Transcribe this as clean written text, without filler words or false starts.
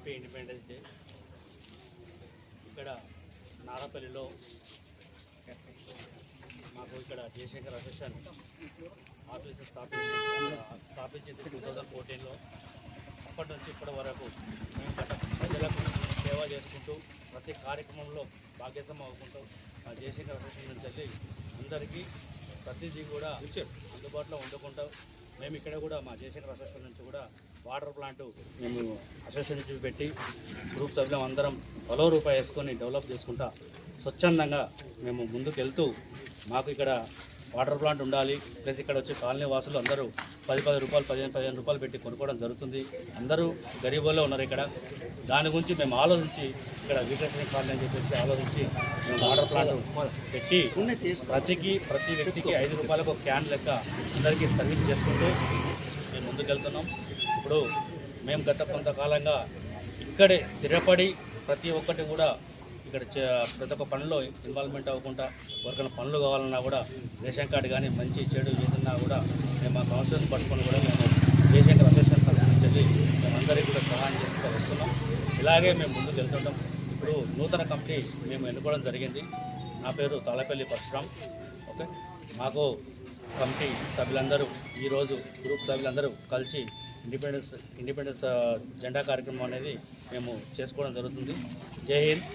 Happy independence day. ఇక్కడ నారపల్లిలో మాకు ఇక్కడ జయశంకర్ అసోసియేషన్ ఆఫీసు స్థాపించింది 2014లో. అప్పటి నుంచి ఇప్పటి వరకు మేము ప్రజలకు సేవ చేసుకుంటూ ప్రతి కార్యక్రమంలో భాగ్యతం అవ్వకుంటూ మా జయశంకర్ అసోసియేషన్ నుంచి వెళ్ళి అందరికీ ప్రతిదీ కూడా అందుబాటులో వండుకుంటూ మేము ఇక్కడ కూడా మా జయశంకర్ అసోసియేషన్ నుంచి కూడా వాటర్ ప్లాంట్ మేము అసోసియేషన్ నుంచి పెట్టి గ్రూప్ సభ్యులం అందరం రూపాయి వేసుకొని డెవలప్ చేసుకుంటా స్వచ్ఛందంగా మేము ముందుకు వెళ్తూ మాకు ఇక్కడ వాటర్ ప్లాంట్ ఉండాలి, ప్లస్ ఇక్కడ వచ్చే కాలనీ వాసులు అందరూ 10 రూపాయలు 15 రూపాయలు పెట్టి కొనుక్కోవడం జరుగుతుంది. అందరూ గరీబుల్లో ఉన్నారు ఇక్కడ. దాని గురించి మేము ఆలోచించి ఇక్కడ వికసన కాలనీ అని చెప్పేసి ఆలోచించి మేము వాటర్ ప్లాంట్ పెట్టి ప్రతి వ్యక్తికి 5 రూపాయలకు ఒక క్యాన్ లెక్క అందరికీ సర్వీస్ చేసుకుంటూ మేము ముందుకెళ్తున్నాం. ఇప్పుడు మేము గత కొంతకాలంగా ఇక్కడే స్థిరపడి ప్రతి ఒక్కటి కూడా ఇక్కడ ప్రతి ఒక్క పనిలో ఇన్వాల్వ్మెంట్ అవ్వకుండా ఎవరికైనా పనులు కావాలన్నా కూడా రేషన్ కార్డు కానీ మంచి చెడు ఏదన్నా కూడా మేము మా కౌన్సిల్ని పట్టుకొని కూడా మేము జయశంకర్ అసోసియేషన్ సంబంధించి మేమందరికీ కూడా సహాయం చేస్తూ వస్తున్నాం. ఇలాగే మేము ముందుకు వెళ్తుంటాం. ఇప్పుడు నూతన కమిటీ మేము ఎన్నుకోవడం జరిగింది. నా పేరు తాళపల్లి పరశురామ్. ఓకే, మాకు కమిటీ సభ్యులందరూ ఈరోజు గ్రూప్ సభ్యులందరూ కలిసి ఇండిపెండెన్స్ జెండా కార్యక్రమం అనేది మేము చేసుకోవడం జరుగుతుంది. జై హింద్.